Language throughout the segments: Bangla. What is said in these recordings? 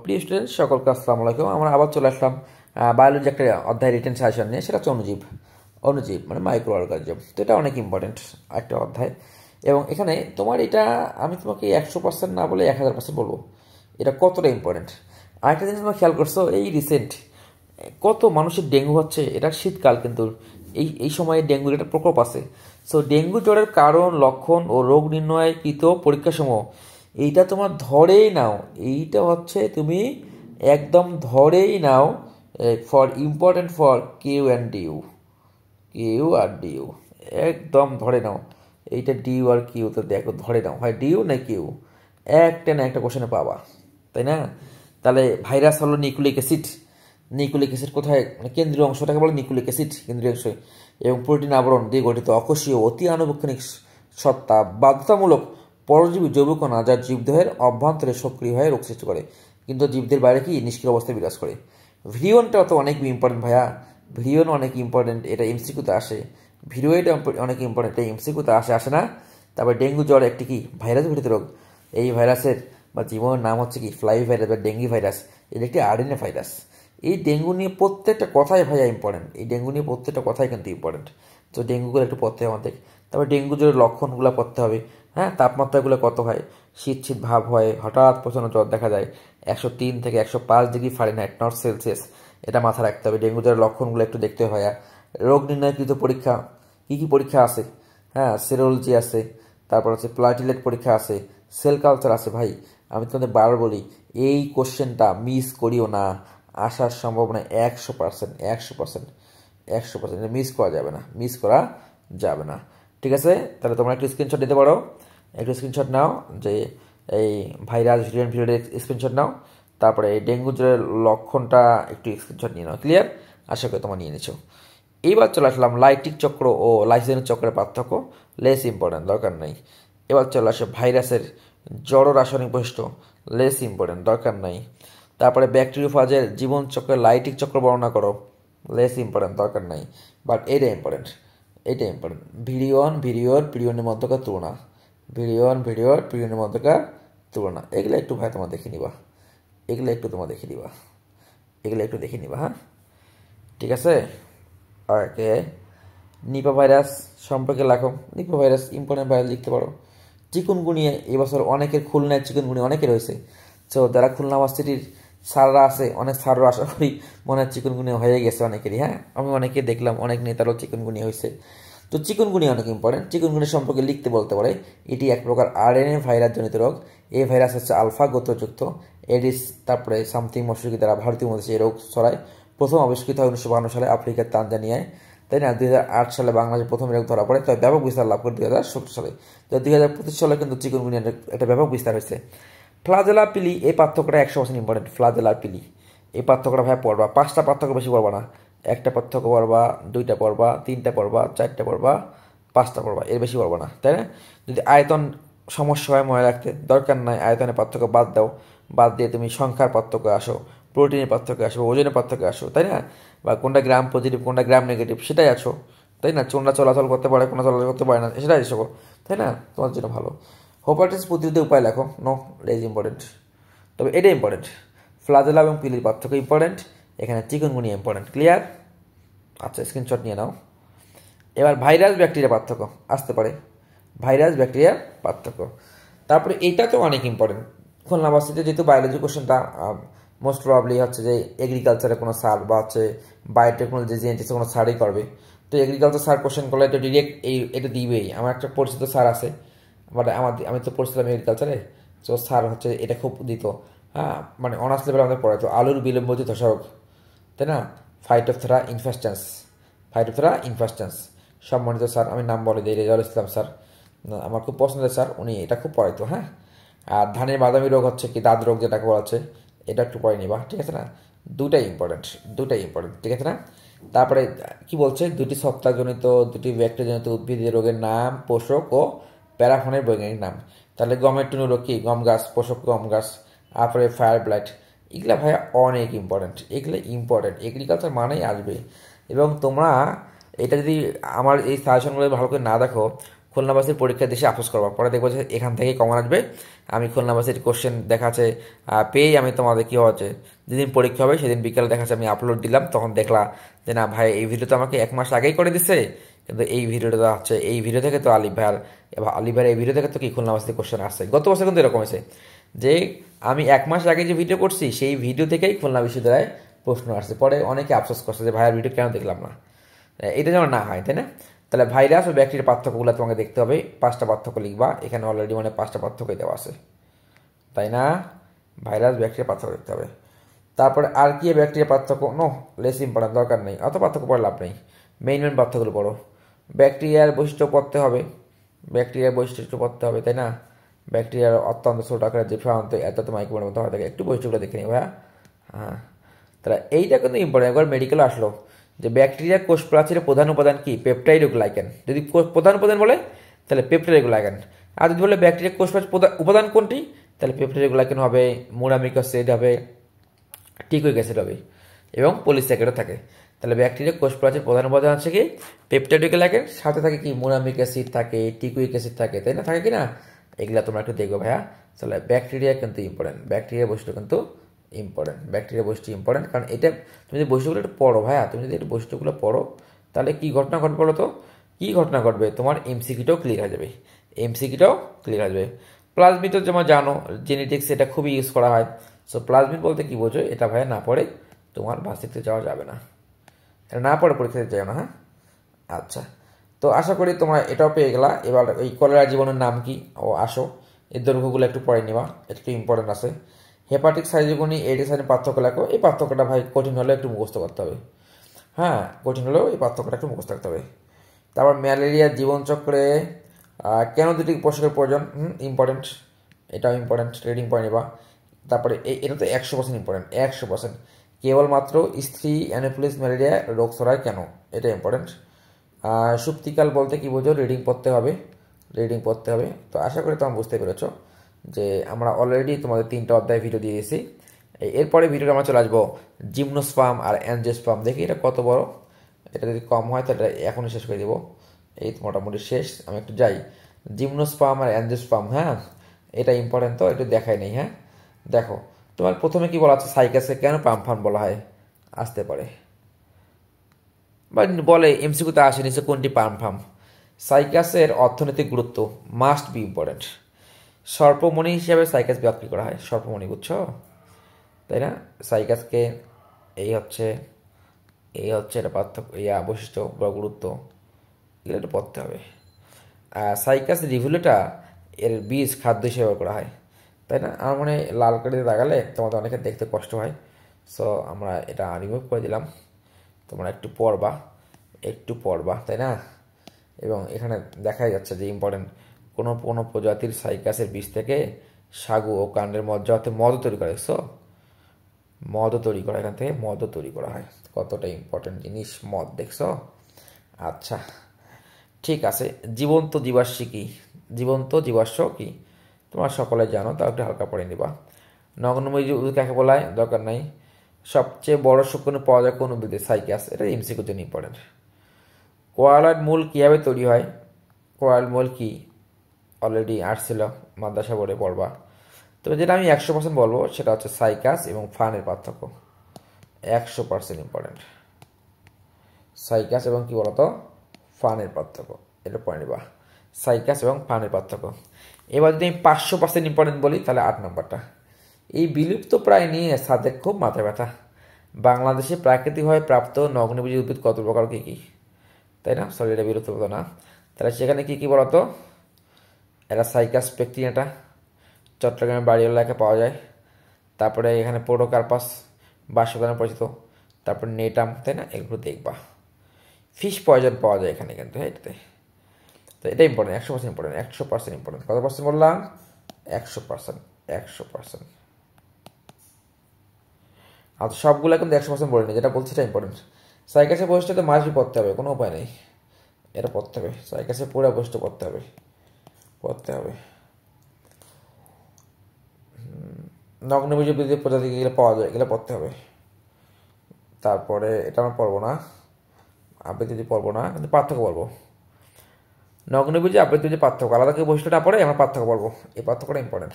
প্রিয় স্টুডেন্ট সকলকে আসসালামু আলাইকুম। আমরা আবার চলে আসলাম বায়োলজি একটা অধ্যায় রিটেন সাজেশন নিয়ে। সেটা হচ্ছে অনুজীব মানে মাইক্রো অর্গানিজম। তো এটা অনেক ইম্পর্টেন্ট একটা অধ্যায়, এবং এখানে তোমার এটা আমি তোমাকে 100% না বলে 1000% বলবো এটা কতটা ইম্পর্টেন্ট। আরেকটা জিনিস তোমরা খেয়াল করছো, এই রিসেন্ট কত মানুষের ডেঙ্গু হচ্ছে। এটা শীতকাল, কিন্তু এই সময়ে ডেঙ্গুর একটা প্রকোপ আছে। সো ডেঙ্গু জ্বরের কারণ, লক্ষণ ও রোগ নির্ণয়কৃত পরীক্ষাসমূহ এইটা তোমার ধরেই নাও। এইটা হচ্ছে তুমি একদম ধরেই নাও ফর ইম্পর্টেন্ট ফর কিউ আর ডিউ একদম ধরে নাও। এইটা ডিউ আর কিউ তো দেখো, ধরে নাও হয় ডিউ না কিউ, একটা না একটা কোশ্চেনে পাবা, তাই না? তাহলে ভাইরাস হলো নিউক্লিক অ্যাসিড কোথায়, মানে কেন্দ্রীয় অংশটাকে বলে নিউক্লিক অ্যাসিড, কেন্দ্রীয় অংশ, এবং প্রোটিন আবরণ দিয়ে গঠিত অকোষীয় অতি আনুবীক্ষণিক সত্তা, বাধ্যতামূলক পরজীবী জৈব কণা, যা জীবদেহের অভ্যন্তরে সক্রিয় হয়ে রোগ সৃষ্টি করে, কিন্তু জীবদের বাইরে কি নিষ্ক্রিয় অবস্থায় বিরাজ করে। ভিরিয়নটা তো অনেক ইম্পর্টেন্ট ভাইয়া, ভিরিয়ন অনেক ইম্পর্টেন্ট, এটা এমসিকিউতে আসে। ভিরিয়নটা অনেক ইম্পর্টেন্ট, এটা এমসিকিউতে আসে না? তারপর ডেঙ্গু জ্বর একটি কি ভাইরাস ঘটিত রোগ। এই ভাইরাসের বা জীবাণুর নাম হচ্ছে কি ফ্লাই ভাইরাস বা ডেঙ্গি ভাইরাস। এটা একটি আরএনএ ভাইরাস। এই ডেঙ্গু নিয়ে প্রত্যেকটা কথাই ভাইয়া ইম্পর্টেন্ট, এই ডেঙ্গু নিয়ে প্রত্যেকটা কথাই কিন্তু ইম্পর্টেন্ট। তো ডেঙ্গুগুলো একটু পড়তে হবে আমাদের। তারপর ডেঙ্গু জ্বরের লক্ষণগুলো পড়তে হবে। হ্যাঁ, তাপমাত্রাগুলো কত হয়, শীত ভাব হয়, হঠাৎ প্রচণ্ড জ্বর দেখা যায়, 103 থেকে 105 ডিগ্রি ফারেনহাইট নট সেলসিয়াস, এটা মাথায় রাখতে হবে। ডেঙ্গু জ্বরের লক্ষণগুলো একটু দেখতে হয়। রোগ নির্ণয়কৃত পরীক্ষা, কী কী পরীক্ষা আছে? হ্যাঁ, সেরোলজি আছে, তারপর হচ্ছে প্লাটিলেট পরীক্ষা আছে, সেল কালচার আছে। ভাই আমি তোমাদের বারবার বলি, এই কোশ্চেনটা মিস করিও না, আসার সম্ভাবনা 100%, 100%, এটা মিস করা যাবে না। ঠিক আছে, তাহলে তোমরা একটু স্ক্রিনশট দিতে পারো, একটু স্ক্রিনশট নাও, যে এই ভাইরাস ভিডিওর স্ক্রিনশট নাও, তারপরে এই ডেঙ্গু জ্বরের লক্ষণটা একটু স্ক্রিনশট নিয়ে নাও। ক্লিয়ার? আশা করি তোমরা নিয়ে নিচ্ছ। এইবার চলে আসলাম লাইটিক চক্র ও লাইসিনের চক্রের পার্থক্য, লেস ইম্পর্টেন্ট, দরকার নেই। এবার চলে আসে ভাইরাসের জড় রাসায়নিক বৈশিষ্ট্য, লেস ইম্পর্টেন্ট, দরকার নাই। তারপরে ব্যাকটেরিওফাজের জীবন চক্রের লাইটিক চক্র বর্ণনা করো, লেস ইম্পর্টেন্ট, দরকার নাই। বাট এটা ইম্পর্টেন্ট। পিরিয়নের মধ্যকার তুলনা, এগুলো একটু ভাই তোমরা দেখে নিবা, হ্যাঁ, ঠিক আছে। ওকে, নিপা ভাইরাস সম্পর্কে লেখো। নিপা ভাইরাস ইম্পর্টেন্ট ভাইরাস লিখতে পারো। চিকুনগুনিয়া এবছর অনেকের, খুলনায় চিকুনগুনিয়া অনেকের হয়েছে। সো যারা খুলনা ইউনিভার্সিটির স্যাররা আছে, অনেক স্যাররা আশা করি মনে হয় চিকুনগুনিয়া হয়ে গেছে অনেকেরই। হ্যাঁ, আমি অনেকে দেখলাম, অনেক নেতারও চিকুনগুনিয়া হয়েছে। তো চিকুনগুনিয়া অনেক ইম্পর্টেন্ট। চিকুনগুনিয়া সম্পর্কে লিখতে বলতে পারে, এটি এক প্রকার আরএনএ ভাইরাস জনিত রোগ। এই ভাইরাস হচ্ছে আলফা গোত্রযুক্ত এডিস, তারপরে সামথিং মশরুকি দ্বারা ভারতীয় মধ্যে এই রোগ ছড়ায়। প্রথম আবিষ্কৃত হয় 1952 সালে আফ্রিকার তানজানিয়ায়, তাই না? 2008 সালে বাংলাদেশে প্রথম রোগ ধরা পড়ে, তবে ব্যাপক বিস্তার লাভ করে 2017 সালে। তো 2025 সালে কিন্তু চিকুনগুনিয়ার একটা ব্যাপক বিস্তার হয়েছে। ফ্লাজেলা পিলি, এই পার্থক্যটা 100% ইম্পর্টেন্ট। ফ্লাজেলা পিলি এই পার্থক্যটা ভাই পড়বা, 5টা পার্থক্য বেশি পড়বা না, একটা পার্থক্য পড়বা, 2টা পড়বা, 3টা পড়বা, 4টা পড়বা, 5টা পড়বা, এর বেশি পড়বা না, তাই না? যদি আয়তন সমস্যা হয় মনে রাখতে, দরকার নাই, আয়তনের পার্থক্য বাদ দাও, বাদ দিয়ে তুমি সংখ্যার পার্থক্য আসো, প্রোটিনের পার্থক্য আসো, ওজনের পার্থক্য আসো, তাই না? বা কোনটা গ্রাম পজিটিভ কোনটা গ্রাম নেগেটিভ সেটাই আছো, তাই না? কোনটা চলাচল করতে পারে কোনটা চলাচল করতে পারে না সেটাই এসো, তাই না? তোমার জন্য ভালো। হেপাটাইটিস প্রতিরোধের উপায় লেখো, নো লেজ ইম্পর্টেন্ট, তবে এটা ইম্পর্টেন্ট। ফ্লাজেলা এবং পিলির পার্থক্য ইম্পর্টেন্ট, এখানে চিকুনগুনিয়া ইম্পর্টেন্ট। ক্লিয়ার? আচ্ছা, স্ক্রিনশট নিয়ে নাও। এবার ভাইরাস ব্যাকটেরিয়া পার্থক্য আসতে পারে, ভাইরাস ব্যাকটেরিয়ার পার্থক্য। তারপরে এইটা তো অনেক ইম্পর্টেন্ট। খুলনা ইউনিভার্সিটিতে যেহেতু বায়োলজি কোশ্চেনটা মোস্ট প্রবাবলি হচ্ছে যে এগ্রিকালচারে কোনো স্যার বা হচ্ছে বায়োটেকনোলজি জিএনটিসে কোনো স্যারই করবে। তো এগ্রিকালচার স্যার কোশ্চেন করলে এটা ডিরেক্ট এটা দিবেই। আমার একটা পরিচিত স্যার আছে, বাট আমি তো পড়ছিলাম এগ্রিকালচারে, তো স্যার হচ্ছে এটা খুব দিত। হ্যাঁ, মানে অনার্স লেভেলে আমাদের পড়াইতো আলুর বিলম্বিত ধসা, তাই না? ফাইটোপথেরা ইনফাস্টেন্স, সম্মানিত স্যার, আমি নাম বলে দিই, রেজাউল ইসলাম স্যার, আমার খুব পছন্দের স্যার, উনি এটা খুব পড়াইতো। হ্যাঁ, আর ধানের বাদামি রোগ হচ্ছে কি দাঁত রোগ যেটাকে বলা হচ্ছে, এটা একটু পড়ে নিবা, ঠিক আছে না? দুটাই ইম্পর্টেন্ট, ঠিক আছে না? তারপরে কি বলছে, দুটি ছত্রাকজনিত, দুটি ব্যাকটেরিয়াজনিত উদ্ভিদের রোগের নাম, পোষক ও প্যারাফনের বৈজ্ঞানিক নাম। তাহলে গমের টুনু রোগ কি, গম গাছ, পোষক গম গাছ। তারপরে ফায়ার ব্লাইট, এগুলা ভাইয়া অনেক ইম্পর্টেন্ট, এগ্রিকালচার মানেই আসবে। এবং তোমরা এটা যদি আমার এই সাজেশনগুলো ভালো করে না দেখো, খুলনাবাসীর পরীক্ষা দেশে আফসোস করবো, পরে দেখবো যে এখান থেকেই কমন আসবে। আমি খুলনাবাসীর কোশ্চেন দেখাচ্ছে পেয়েই আমি তোমাদের কী হচ্ছে, যেদিন পরীক্ষা হবে সেদিন বিকেলে দেখাচ্ছে আমি আপলোড দিলাম, তখন দেখলাম যে না ভাই এই ভিডিও তো আমাকে 1 মাস আগেই করে দিছে, কিন্তু এই ভিডিওটা তো হচ্ছে এই ভিডিও থেকে তো আলিফ ভাইয়ের এই ভিডিও থেকে তো কি খুলনাবাসীর কোশ্চেন আসছে। গত বছর কিন্তু এরকম হয়েছে যে আমি 1 মাস আগে যে ভিডিও করছি সেই ভিডিও থেকেই খুলনা বিশ্ববিদ্যালয়ে প্রশ্ন আসছে। পরে অনেকে আফসোস করছে যে ভাইয়ের ভিডিও কেন দেখলাম না, এটা যেন না হয়, তাই না? তাহলে ভাইরাস ও ব্যাকটেরিয়ার পার্থক্যগুলো তোমাকে দেখতে হবে, 5টা পার্থক্য লিখবা, এখানে অলরেডি মানে 5টা পার্থক্যই দেওয়া আছে, তাই না? ভাইরাস ব্যাকটেরিয়া পার্থক্য দেখতে হবে। তারপরে আর কি ব্যাকটেরিয়া পার্থক্য, নো লেস ইম্পর্টেন্ট, দরকার নেই, অত পার্থক্য পড়ে লাভ নেই, মেইন পার্থক্যগুলো পড়ো। ব্যাকটেরিয়ার বৈশিষ্ট্য পড়তে হবে, ব্যাকটেরিয়ার বৈশিষ্ট্য পড়তে হবে, তাই না? ব্যাকটেরিয়ার অত্যন্ত ছোট আকারের যে প্রান্ত এত তো মাইক্রোনের মধ্যে হয় থাকে, একটু বৈশিষ্ট্যগুলো দেখে নিই ভাইয়া। হ্যাঁ, তাহলে এইটা কিন্তু ইম্পর্টেন্ট। একবার মেডিকেলে আসলো যে ব্যাকটেরিয়ার কোষ প্রাচীরের প্রধান উপাদান কি, পেপটাইড ও গ্লাইকেন। যদি প্রধান উপাদান বলে তাহলে পেপটাইড ও গ্লাইকেন, আর যদি বলে ব্যাকটেরিয়ার কোষ প্রাচীর উপাদান কোনটি, তাহলে পেপটাইড ও গ্লাইকেন হবে, মুরামিক অ্যাসিড হবে, টিকুইক অ্যাসিড হবে এবং পলিস্যাকারাইডও থাকে। তাহলে ব্যাকটেরিয়ার কোষ প্রাচীর প্রধান উপাদান আছে কি, পেপটাইড ও গ্লাইকেন, সাথে থাকে কি মুরামিক অ্যাসিড থাকে, টিকুইক অ্যাসিড থাকে, তাই না? থাকে কি না? এগুলা তোমরা একটু দেখো ভাইয়া। তাহলে ব্যাকটেরিয়া কিন্তু ইম্পর্টেন্ট, ব্যাকটেরিয়া বৈশিষ্ট্য কিন্তু ইম্পর্টেন্ট, ব্যাকটেরিয়া বৈশিষ্ট্য ইম্পর্টেন্ট, কারণ এটা তুমি যদি বৈশিষ্ট্যগুলো একটু পড়ো ভাইয়া, তুমি যদি একটু বৈশিষ্ট্যগুলো পড়ো তাহলে কী ঘটনা ঘটবে বলো তো? কী ঘটনা ঘটবে, তোমার এমসিকিউটাও ক্লিয়ার হয়ে যাবে, এমসিকিউটাও ক্লিয়ার হয়ে যাবে। প্লাজমিড তো যেমন জানো জেনেটিক্স এটা খুবই ইউজ করা হয়। সো প্লাজমিড বলতে কী বোঝো, এটা ভাইয়া না পড়ে তোমার ভার্সিটিতে যাওয়া যাবে না, এটা না পড়ে পরীক্ষাতে যাও না। হ্যাঁ, আচ্ছা, তো আশা করি তোমরা এটাও পেয়ে গেলা। এবার এই কলেরা জীবনের নাম কি, ও আসো এর দৈর্ঘ্যগুলো একটু পড়ে নিবা, একটু ইম্পর্টেন্ট আছে। হেপাটিক সাইজগুনি এইডস এর পার্থক্য লেখো, এই পার্থক্যটা ভাই কঠিন হলে একটু মুখস্থ করতে হবে। হ্যাঁ, কঠিন হলেও এই পার্থক্যটা একটু মুখস্থ রাখতে হবে। তারপর ম্যালেরিয়ার জীবনচক্রে কেন দুটি পোষকের প্রয়োজন, ইম্পর্টেন্ট, এটাও ইম্পর্টেন্ট, রিডিং পড়ে নিবা। তারপরে এটা তো 100% ইম্পর্টেন্ট, 100%। কেবলমাত্র স্ত্রী অ্যানোফিলিস ম্যালেরিয়া রোগ ছড়ায় কেন, এটা ইম্পর্টেন্ট। সুপ্তিকাল বলতে কি বোঝো, রিডিং পড়তে হবে, রিডিং পড়তে হবে। তো আশা করি তোমরা বুঝতে পেরেছো যে আমরা অলরেডি তোমাদের 3টা অধ্যায় ভিডিও দিয়ে দিয়েছি। এরপরে ভিডিওটা আমরা চলে আসবো জিমনোস্পার্ম আর অ্যানজিওস্পার্ম, দেখি এটা কত বড়, এটা যদি কম হয় তাহলে এখনই শেষ করে দেবো। এই তো মোটামুটি শেষ, আমি একটু যাই। জিমনোস্পার্ম আর অ্যানজিওস্পার্ম, হ্যাঁ এটা ইম্পর্টেন্ট, তো একটু দেখাই নেই। হ্যাঁ দেখো, তোমার প্রথমে কি বলা আছে, সাইকাসে কেন পাম্পফার্ম বলা হয়, আসতে পারে বা বলে এমসিকিউতে আসে নিচে কোনটি পাম্পফার্ম। সাইকাসের অর্থনৈতিক গুরুত্ব মাস্ট বি ইম্পর্টেন্ট। সর্পমণি হিসাবে সাইকাস বিক্রি করা হয়, সর্পমণি বুঝছো, তাই না? সাইকাসকে এই হচ্ছে এটা পার্থক্য, বৈশিষ্ট্য বা গুরুত্ব, এগুলো একটু পড়তে হবে। সাইকাস রিভিউটা এর বীজ খাদ্য হিসেবে ব্যবহার করা হয়, তাই না? আমার মনে হয় লাল কালিতে লাগালে তোমাদের অনেকের দেখতে কষ্ট হয়, সো আমরা এটা রিমুভ করে দিলাম। তোমরা একটু পড়বা, একটু পড়বা, তাই না? এবং এখানে দেখা যাচ্ছে যে ইম্পর্টেন্ট, কোনো কোনো প্রজাতির সাইকাসের বীজ থেকে সাগু ও কাণ্ডের মজ্জাতে মদ তৈরি করে, দেখছো? মদও তৈরি করা, এখান থেকে মদও তৈরি করা হয়, কতটা ইম্পর্টেন্ট জিনিস মদ, দেখছো? আচ্ছা, ঠিক আছে। জীবন্ত জীবাশ্ম কি, জীবন্ত জীবাশ্ম কি তোমরা সকলে জানো, তাও একটু হালকা পড়ে নিবা। নগ্নময়ী উদ্ভিদ কাকে বলা হয়, দরকার নাই। সবচেয়ে বড় শুকনো পাওয়া যায় কোন উদ্ভিদে, সাইকাস, এটা এমসিকিউর জন্য ইম্পর্টেন্ট। কোয়ালয়েড মূল কীভাবে তৈরি হয়, কোয়ালয়েড মূল কি অলরেডি আসছিল মাদ্রাসা বোর্ডে পড়বা। তবে যেটা আমি 100% বলবো সেটা হচ্ছে সাইকাস এবং ফানের পার্থক্য, 100% ইম্পর্টেন্ট। সাইকাস এবং কি বলতো, ফানের পার্থক্য, এটা পড়ে নিবা, সাইকাস এবং ফানের পার্থক্য। এবার যদি আমি 500% ইম্পর্টেন্ট বলি তাহলে 8 নম্বরটা, এই বিলুপ্ত প্রায় নিয়ে সাদের খুব মাথা ব্যথা। বাংলাদেশে প্রাকৃতিকভাবে প্রাপ্ত নগ্নবীজী উদ্ভিদ কত প্রকার কী কী, তাই না? সরি, এটা বিলুপ্ত না, তাহলে সেখানে কী কী বলতো, এটা সাইকাস পেকটিনিয়াটা চট্টগ্রামের বাড়ি এলাকায় পাওয়া যায়। তারপরে এখানে পোডোকার্পাস বাসপ্রধানে পরিচিত, তারপর নেটাম, তাই না? এগুলো দেখবা। ফিশ পয়জন পাওয়া যায় এখানে কিন্তু, হ্যাঁ এটাতে। তো এটা ইম্পর্টেন্ট, 100% ইম্পর্টেন্ট, 100% ইম্পর্টেন্ট। কত পার্সেন্ট বললাম, 100%, 100%। আর সবগুলো কিন্তু 100% বলিনি, যেটা বলছি সেটা ইম্পর্টেন্ট। সাইকাসের বৈশিষ্ট্যতে মাসবি পড়তে হবে, কোনো উপায় নেই, এটা পড়তে হবে, সাইকাসের পুরো বৈশিষ্ট্য পড়তে হবে, পড়তে হবে। নগ্নবীজ উদ্ভিদের প্রজাতি এগুলো পাওয়া যায়, এগুলো পড়তে হবে। তারপরে এটা আমরা পড়বো না, আবৃত্তি পড়বো না, কিন্তু পার্থক্য পড়বো। নগ্নবীজে আবৃত যে পার্থক্য, আলাদা কেউ বৈশিষ্ট্যটা পড়ে আমরা পার্থক্য পড়বো। এই পার্থক্যটা ইম্পর্টেন্ট,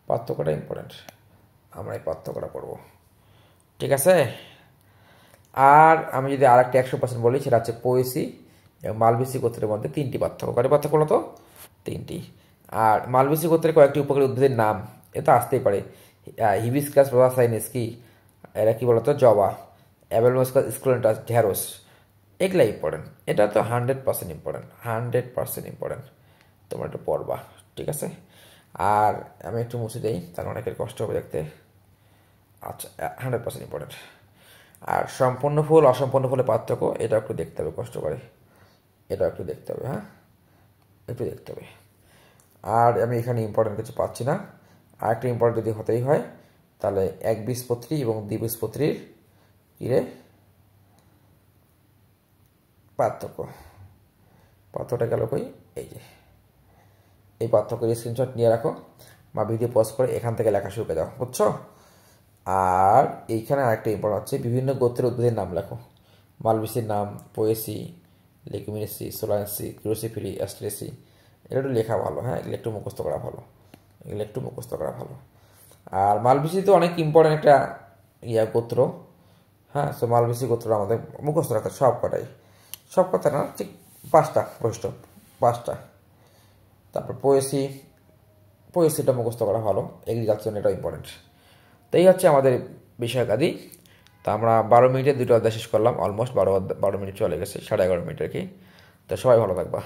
পার্থক্যটা ইম্পর্টেন্ট, আমরা এই পার্থক্যটা পড়বো। ঠিক আছে। আর আমি যদি আর একটা 100% বলি, সেটা হচ্ছে পোয়েসি এবং মালবেসি গোত্রের মধ্যে 3টি পার্থক্য। কয়টি পার্থক্য বলো তো? 3টি। আর মালবেসি গোত্রের কয়েকটি উপকারী উদ্ভিদের নাম এ তো আসতেই পারে। হিবিস্কাস রোসাসাইনিস কি, এরা কি বলতো, জবা। অ্যাবেলমস্কাস স্কুলেন্টাস, ঢ্যাঁড়স। এগুলা ইম্পর্টেন্ট, এটা তো 100% ইম্পর্টেন্ট, 100% ইম্পর্টেন্ট, তোমরা একটু পড়বা। ঠিক আছে। আর আমি একটু মুছে দিই, তার অনেকের কষ্ট হবে দেখতে। আচ্ছা, 100% ইম্পর্টেন্ট। আর সম্পূর্ণ ফুল অসম্পূর্ণ ফুলের পার্থক্য, এটা একটু দেখতে হবে কষ্ট করে, এটা একটু দেখতে হবে। হ্যাঁ, একটু দেখতে হবে। আর আমি এখানে ইম্পর্টেন্ট কিছু পাচ্ছি না। আর একটা ইম্পর্টেন্ট যদি হতেই হয়, তাহলে একবীজপত্রী এবং দ্বিবীজপত্রীর কিরে পার্থক্য। পার্থক্যটা গেল কই? এই যে এই পার্থক্যের স্ক্রিনশট নিয়ে রাখো, বা ভিডিও পজ করে এখান থেকে লেখা শুরু করে দাও, বুঝছো? আর এইখানে আরেকটা ইম্পর্টেন্ট হচ্ছে, বিভিন্ন গোত্রের উদ্ভিদের নাম লেখো। মালবেসির নাম, পোয়েসি, লেগুমিনেসি, সোলানেসি, ক্রোসিফিরি, অ্যাস্ট্রেসি। এটা একটু লেখা ভালো। হ্যাঁ, এগুলো একটু মুখস্থ করা ভালো, এগুলো একটু মুখস্থ করা ভালো। আর মালবেসি তো অনেক ইম্পর্টেন্ট একটা গোত্র। হ্যাঁ, সো মালবেসি গোত্র আমাদের মুখস্থ রাখা, সব কটাই, সব কথা না, ঠিক 5টা বৈশিষ্ট্য, 5টা। তারপর পোয়েসি, পোয়েসিটা মুখস্থ করা ভালো, এগ্রিকালচার এটাও ইম্পর্টেন্ট। তো এই হচ্ছে আমাদের বিষয়কাদি। তো আমরা 12 মিনিটে 2টো অধ্যায় শেষ করলাম, অলমোস্ট 12 মিনিট চলে গেছে, 11.5 মিনিট আর কি। তো সবাই ভালো থাকবা।